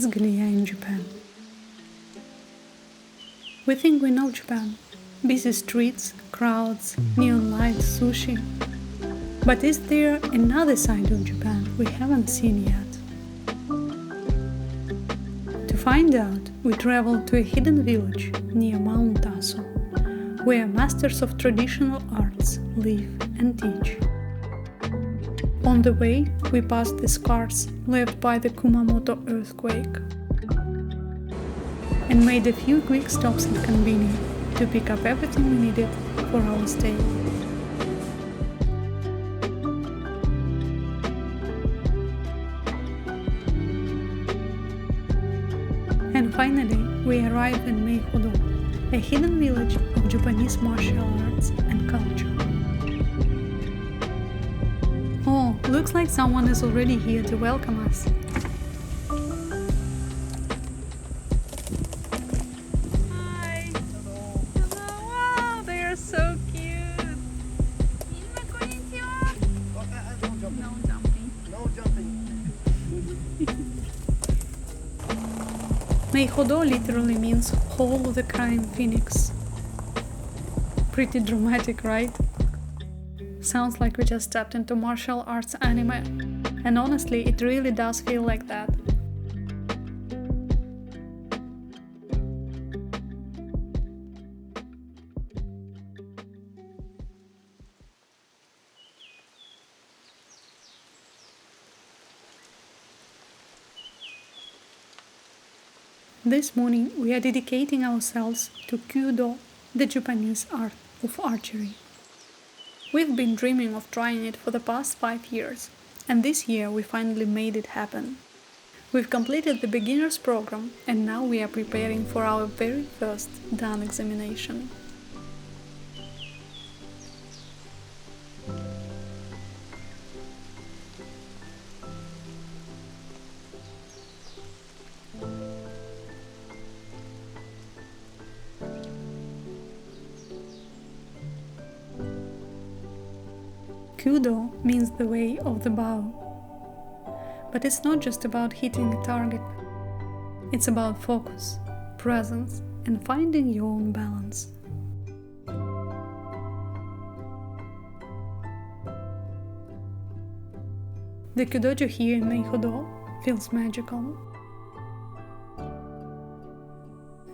It's Glia in Japan. We think we know Japan. Busy streets, crowds, neon lights, sushi. But is there another side of Japan we haven't seen yet? To find out, we traveled to a hidden village near Mount Aso, where masters of traditional arts live and teach. On the way, we passed the scars left by the Kumamoto earthquake and made a few quick stops at Konbini to pick up everything we needed for our stay. And finally, we arrived in Meihodō, a hidden village of Japanese martial arts and culture. Oh, looks like someone is already here to welcome us. Hi! Hello! Hello! Wow, they are so cute! Konnichiwa! No jumping. No jumping. Meihodō literally means Hall of the Crying Phoenix. Pretty dramatic, right? Sounds like we just stepped into martial arts anime. And honestly, it really does feel like that. This morning we are dedicating ourselves to Kyūdō, the Japanese art of archery. We've been dreaming of trying it for the past 5 years, and this year we finally made it happen. We've completed the beginner's program, and now we are preparing for our very first Dan examination. Kyūdō means the way of the bow. But it's not just about hitting a target. It's about focus, presence, and finding your own balance. The Kyūdō here in Meihodō feels magical.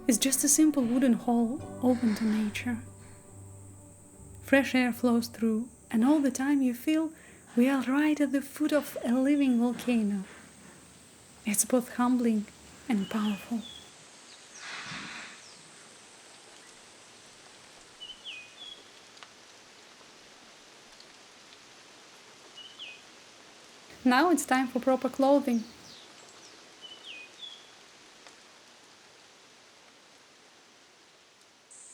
It's just a simple wooden hall open to nature. Fresh air flows through, and all the time you feel we are right at the foot of a living volcano. It's both humbling and powerful. Now it's time for proper clothing.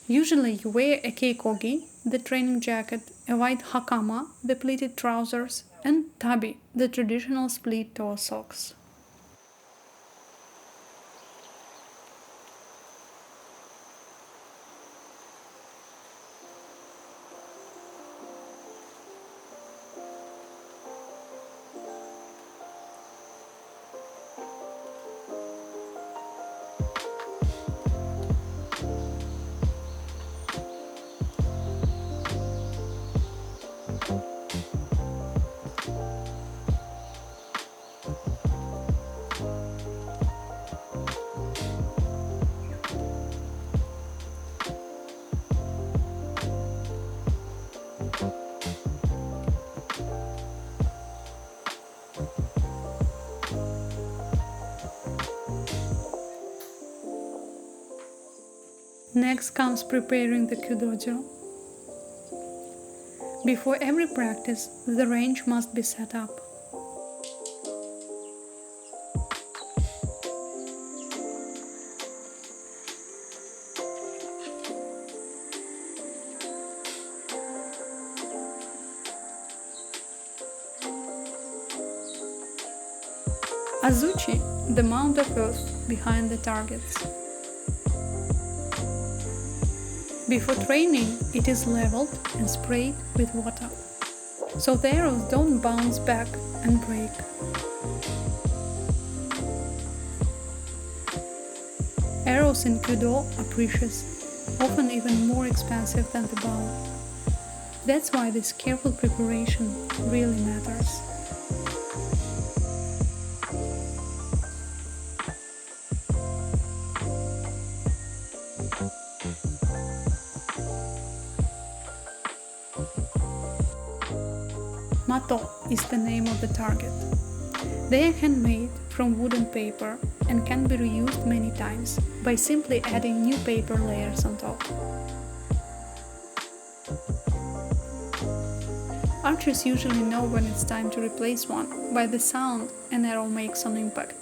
Usually you wear a keikogi, the training jacket, a white hakama, the pleated trousers, and tabi, the traditional split-toe socks. Next comes preparing the Kyūdō. Before every practice, the range must be set up. Azuchi, the mound of earth behind the targets. Before training, it is leveled and sprayed with water, so the arrows don't bounce back and break. Arrows in Kyūdō are precious, often even more expensive than the bow. That's why this careful preparation really matters. Mato is the name of the target. They are handmade from wood and paper and can be reused many times by simply adding new paper layers on top. Archers usually know when it's time to replace one by the sound an arrow makes on impact.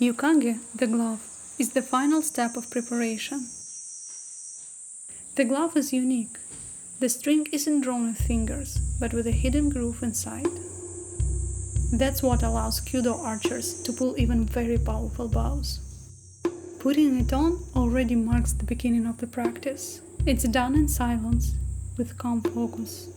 Yukage, the glove, is the final step of preparation. The glove is unique. The string isn't drawn with fingers, but with a hidden groove inside. That's what allows Kyūdō archers to pull even very powerful bows. Putting it on already marks the beginning of the practice. It's done in silence, with calm focus.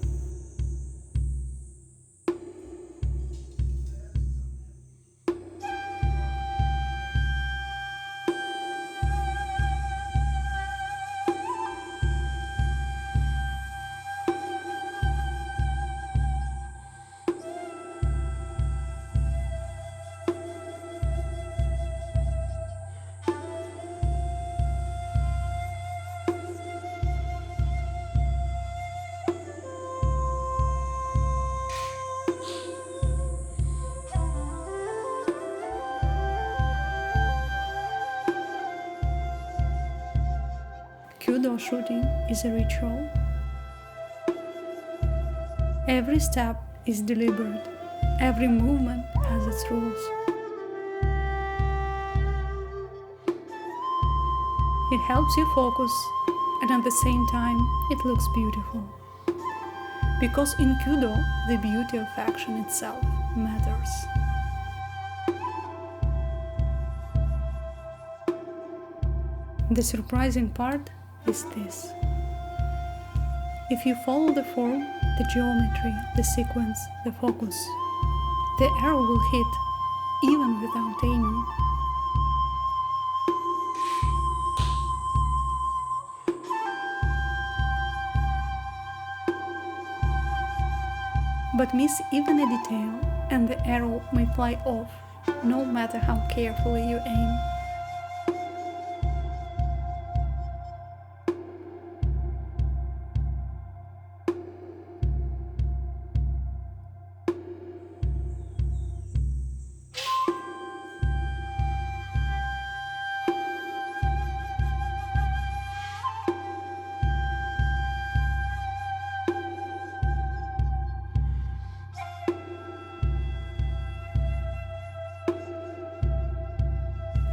Kyūdō shooting is a ritual. Every step is deliberate. Every movement has its rules. It helps you focus, and at the same time, it looks beautiful. Because in Kyūdō, the beauty of action itself matters. The surprising part is this. If you follow the form, the geometry, the sequence, the focus, the arrow will hit even without aiming. But miss even a detail and the arrow may fly off, no matter how carefully you aim.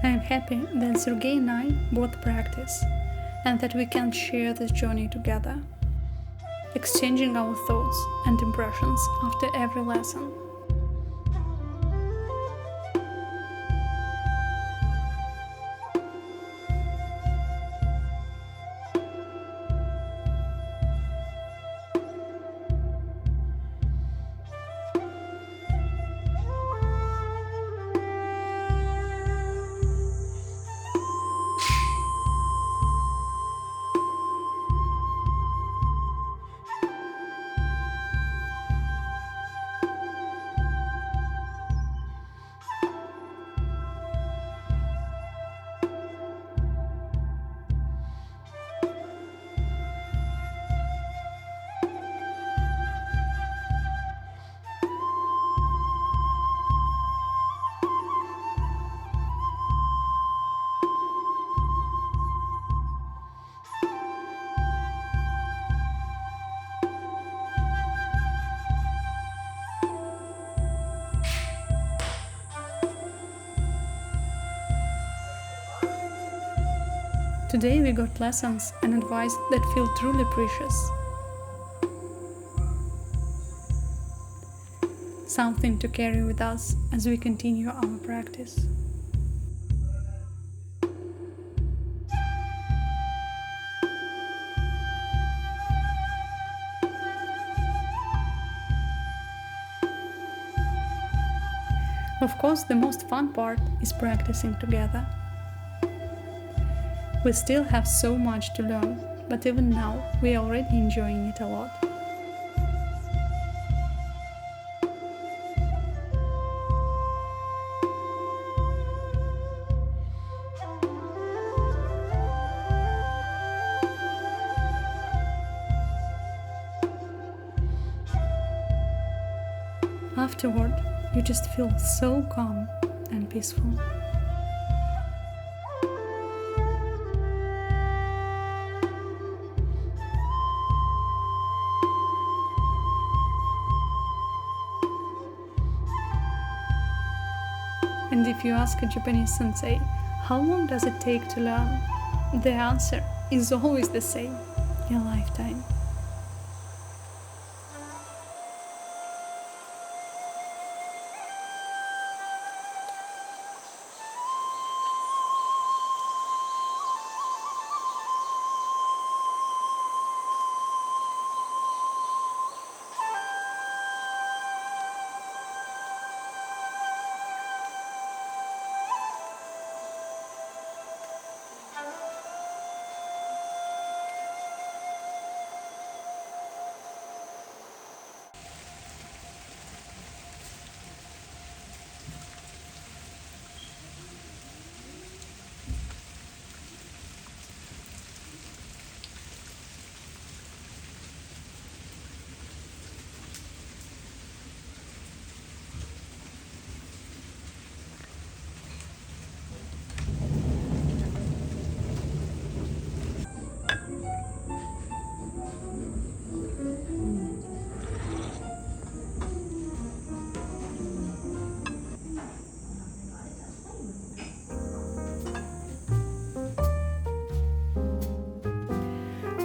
I am happy that Sergei and I both practice, and that we can share this journey together, exchanging our thoughts and impressions after every lesson. Today we got lessons and advice that feel truly precious. something to carry with us as we continue our practice. Of course, the most fun part is practicing together. We still have so much to learn, but even now we are already enjoying it a lot. Afterward, you just feel so calm and peaceful. And if you ask a Japanese sensei, how long does it take to learn? The answer is always the same: a lifetime.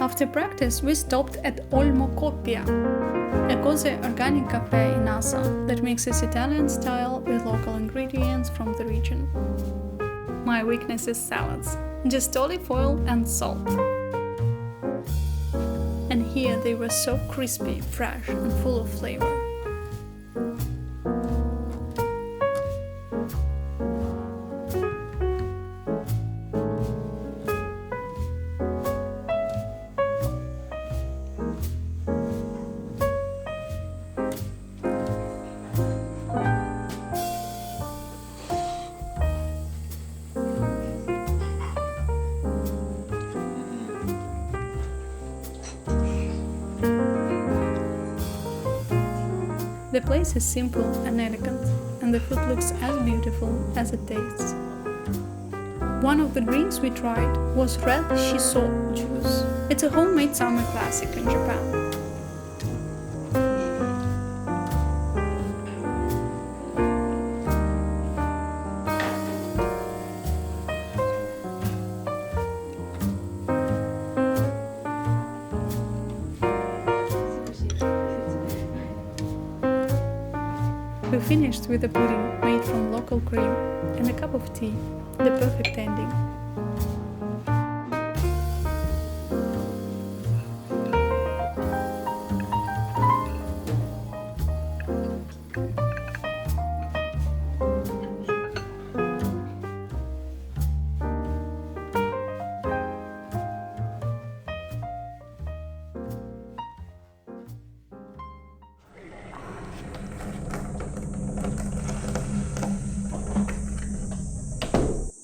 After practice, we stopped at Olmo Coppia, a cozy organic cafe in Assam that mixes Italian style with local ingredients from the region. My weakness is salads, just olive oil and salt. And here they were so crispy, fresh and full of flavor. The place is simple and elegant, and the food looks as beautiful as it tastes. One of the drinks we tried was red shiso juice. It's a homemade summer classic in Japan. We finished with a pudding made from local cream and a cup of tea, the perfect ending.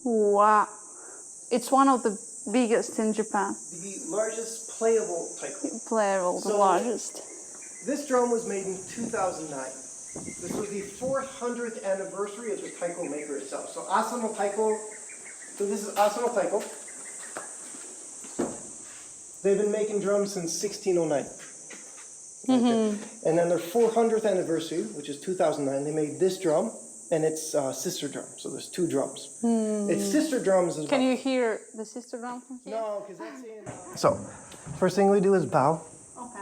Wow, it's one of the biggest in Japan. The largest playable taiko. Playable, the largest. This drum was made in 2009. This was the 400th anniversary of the taiko maker itself. So Asano Taiko, so this is Asano Taiko. They've been making drums since 1609. And then their 400th anniversary, which is 2009, they made this drum. And it's sister drum, so there's two drums. It's sister drums as well. Can you hear the sister drum from here? No, because that's in... So, first thing we do is bow. Okay.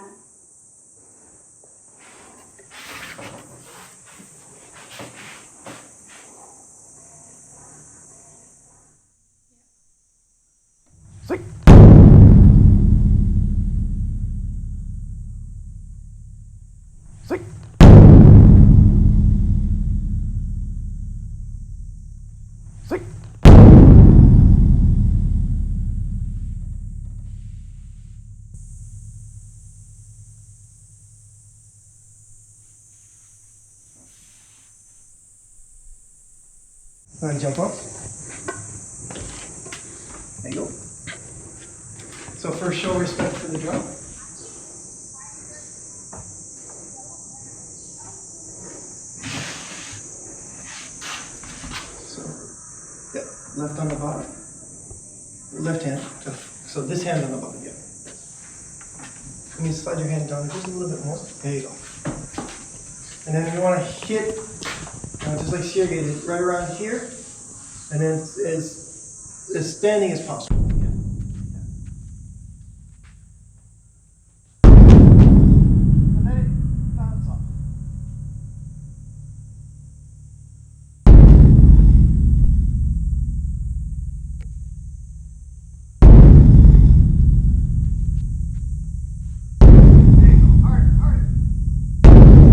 And jump up. There you go. So first, show respect for the drum. So, yeah, left on the bottom. Left hand. So this hand on the bottom, yeah. Can you slide your hand down just a little bit more? There you go. And then you want to hit, just like Sergey did, right around here, and then as standing as possible. And let it bounce off. There you go. Harder, harder.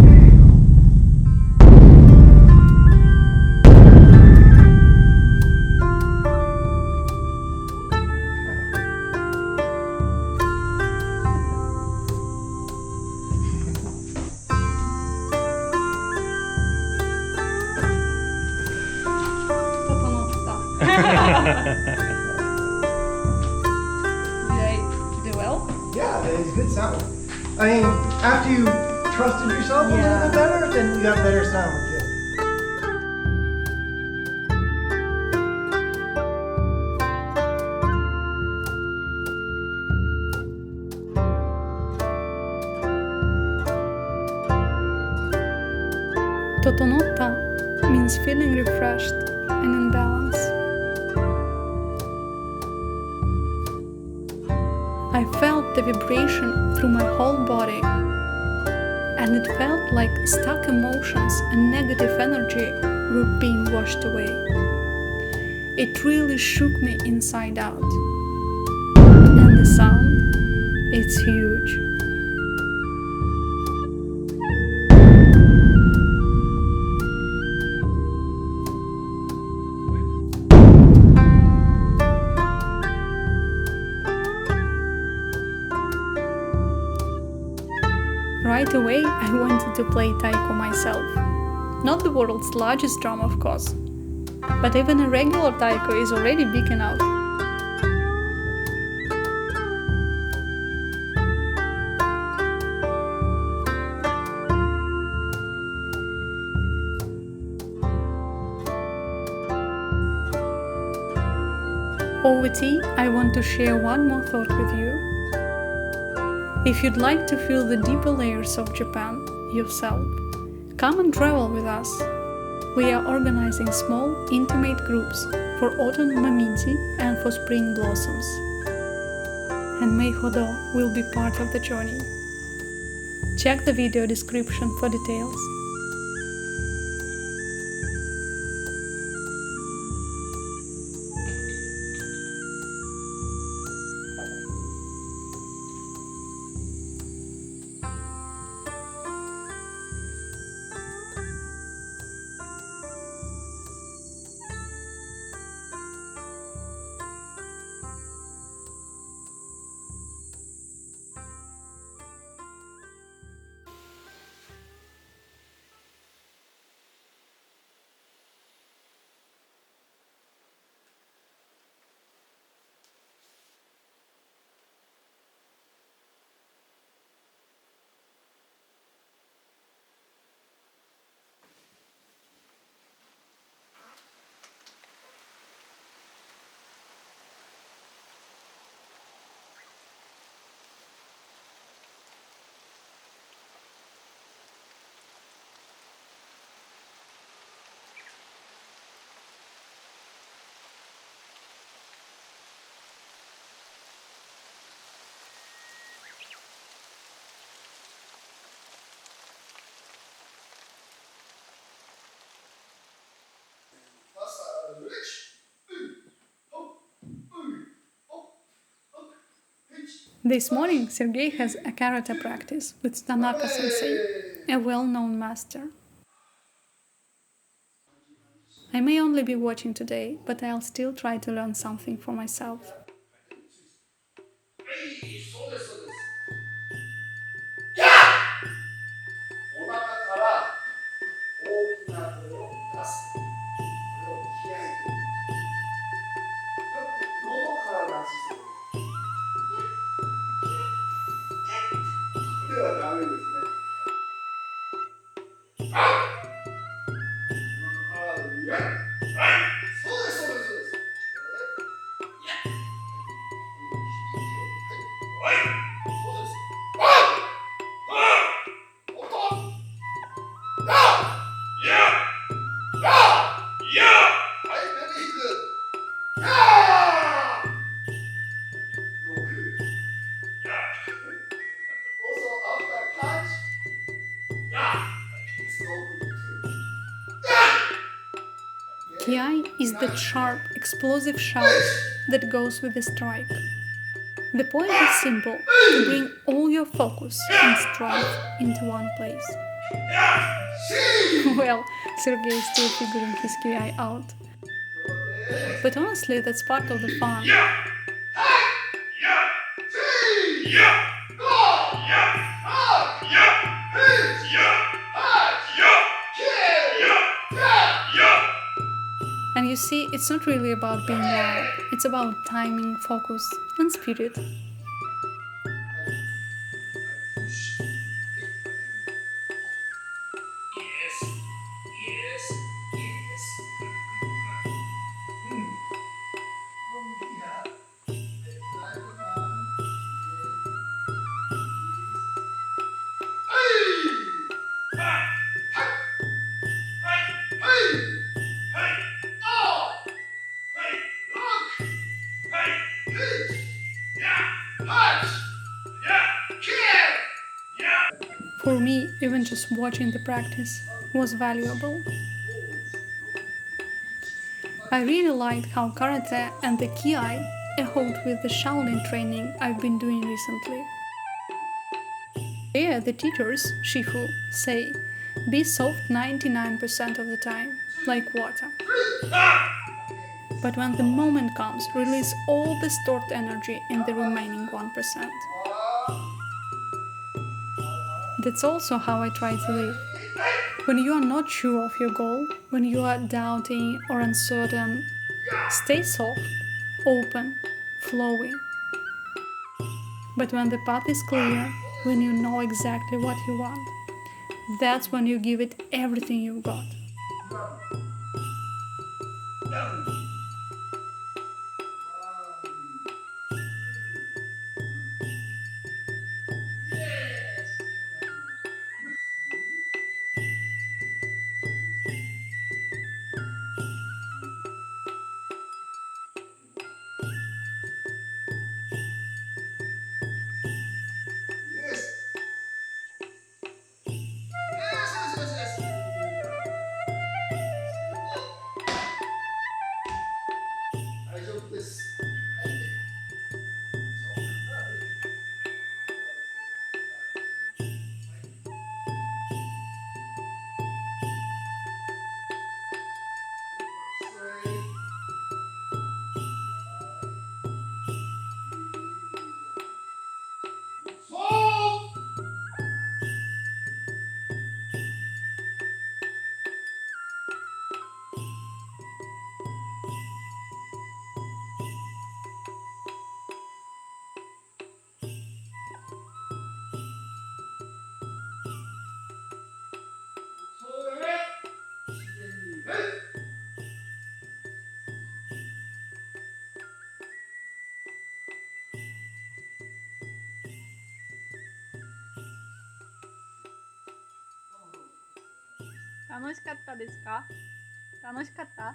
There you go. Did I do well? Yeah, that is good sound. I mean, after you trusted yourself a little bit better, then you got better sound. Yeah. Totonotta means feeling refreshed and in balance. I felt the vibration through my whole body, and it felt like stuck emotions and negative energy were being washed away. It really shook me inside out. And the sound, it's huge. Right away, I wanted to play Taiko myself. Not the world's largest drum, of course, but even a regular Taiko is already big enough. Over tea, I want to share one more thought with you. If you'd like to feel the deeper layers of Japan yourself, come and travel with us. We are organizing small, intimate groups for autumn momiji and for spring blossoms. And Meihodō will be part of the journey. Check the video description for details. This morning, Sergey has a karate practice with Tanaka-sensei, a well-known master. I may only be watching today, but I'll still try to learn something for myself. Kiai is the sharp, explosive shout that goes with the strike. The point is simple, to bring all your focus and strength into one place. Well, Sergei is still figuring his Kiai out. But honestly, that's part of the fun. And you see, it's not really about being loud, it's about timing, focus, and spirit. For me, even just watching the practice was valuable. I really liked how karate and the kiai echoed with the Shaolin training I've been doing recently. There, the teachers, Shifu, say, be soft 99% of the time, like water. But when the moment comes, release all the stored energy in the remaining 1%. That's also how I try to live. When you are not sure of your goal, when you are doubting or uncertain, stay soft, open, flowing. But when the path is clear, when you know exactly what you want, that's when you give it everything you've got. Tanoshikatta desu ka? Tanoshikatta?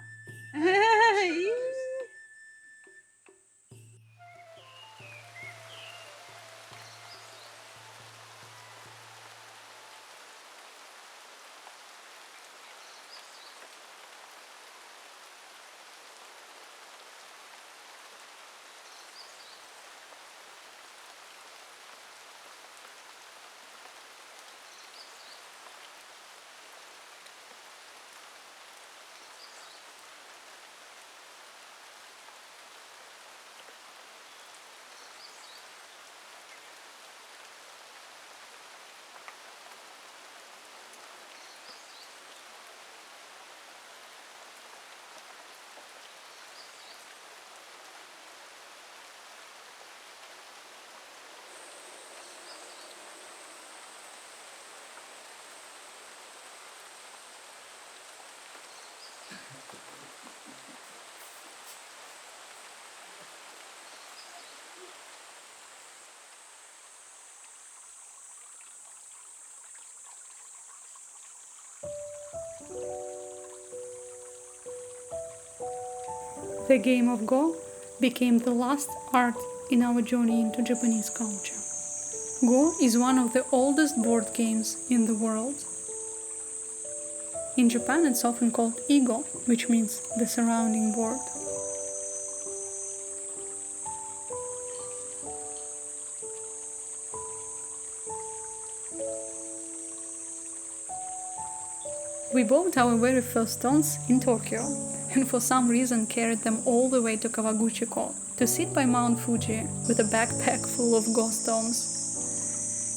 The game of Go became the last art in our journey into Japanese culture. Go is one of the oldest board games in the world. In Japan it's often called Igo, which means the surrounding board. We bought our very first stones in Tokyo, and for some reason carried them all the way to Kawaguchiko to sit by Mount Fuji with a backpack full of Go stones.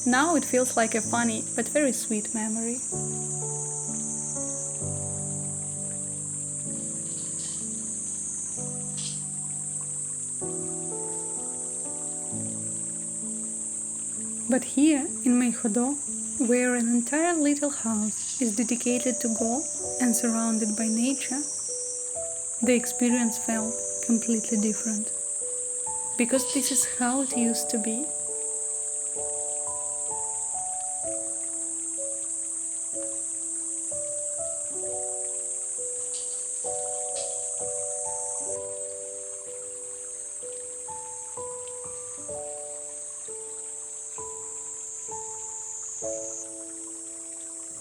Now it feels like a funny but very sweet memory. But here in Meihodō, where an entire little house is dedicated to Go and surrounded by nature, the experience felt completely different. Because this is how it used to be.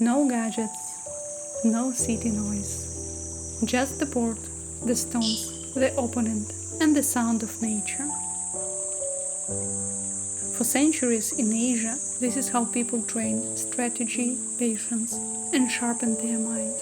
No gadgets, no city noise, just the board, the stones, the opponent, and the sound of nature. For centuries in Asia, this is how people trained strategy, patience, and sharpened their mind.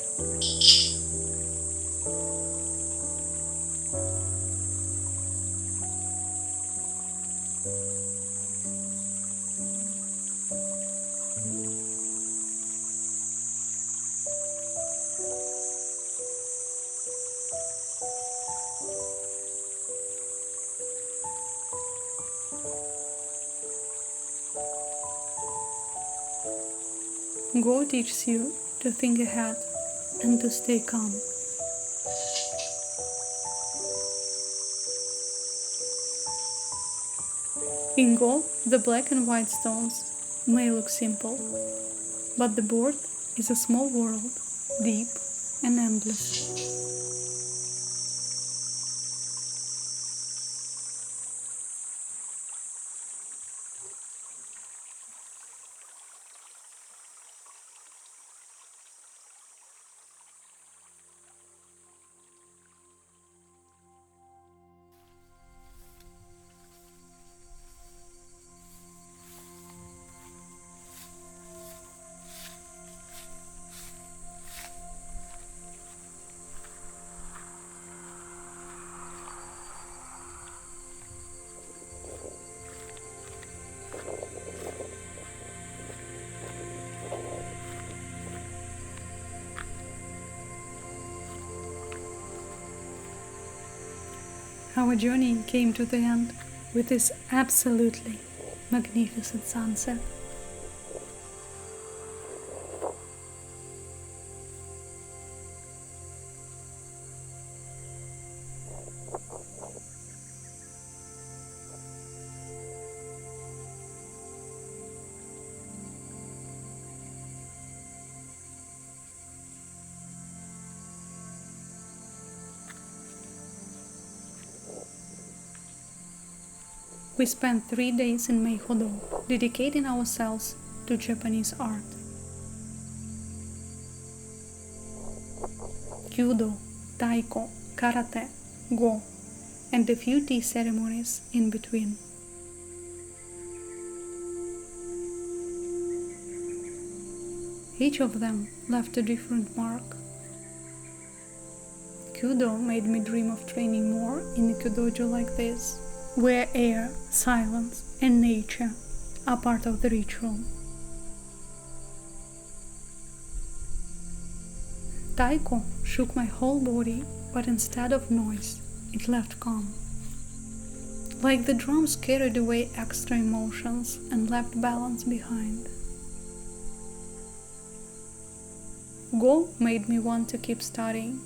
Go teaches you to think ahead and to stay calm. In Go, the black and white stones may look simple, but the board is a small world, deep and endless. Our journey came to the end with this absolutely magnificent sunset. We spent 3 days in Meihodō, dedicating ourselves to Japanese art. Kyūdō, Taiko, Karate, Go, and a few tea ceremonies in between. Each of them left a different mark. Kyūdō made me dream of training more in a Kyūdojo like this, where air, silence, and nature are part of the ritual. Taiko shook my whole body, but instead of noise, it left calm. Like the drums carried away extra emotions and left balance behind. Go made me want to keep studying,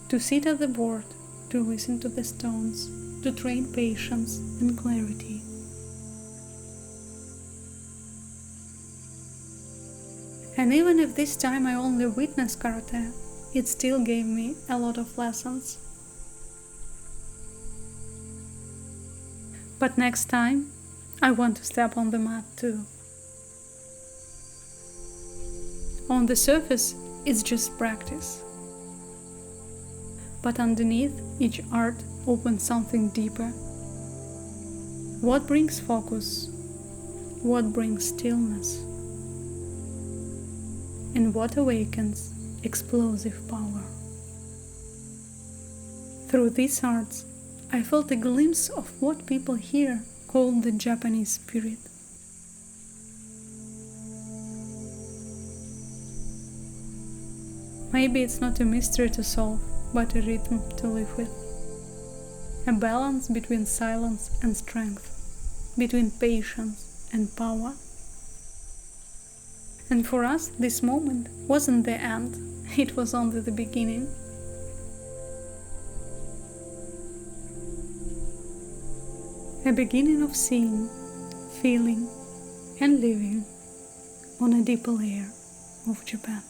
to sit at the board, to listen to the stones, to train patience and clarity. And even if this time I only witnessed karate, it still gave me a lot of lessons. But next time, I want to step on the mat too. On the surface, it's just practice. But underneath each art opens something deeper. What brings focus? What brings stillness? And what awakens explosive power? Through these arts, I felt a glimpse of what people here call the Japanese spirit. Maybe it's not a mystery to solve, but a rhythm to live with. A balance between silence and strength, between patience and power. And for us, this moment wasn't the end, it was only the beginning. A beginning of seeing, feeling, and living on a deeper layer of Japan.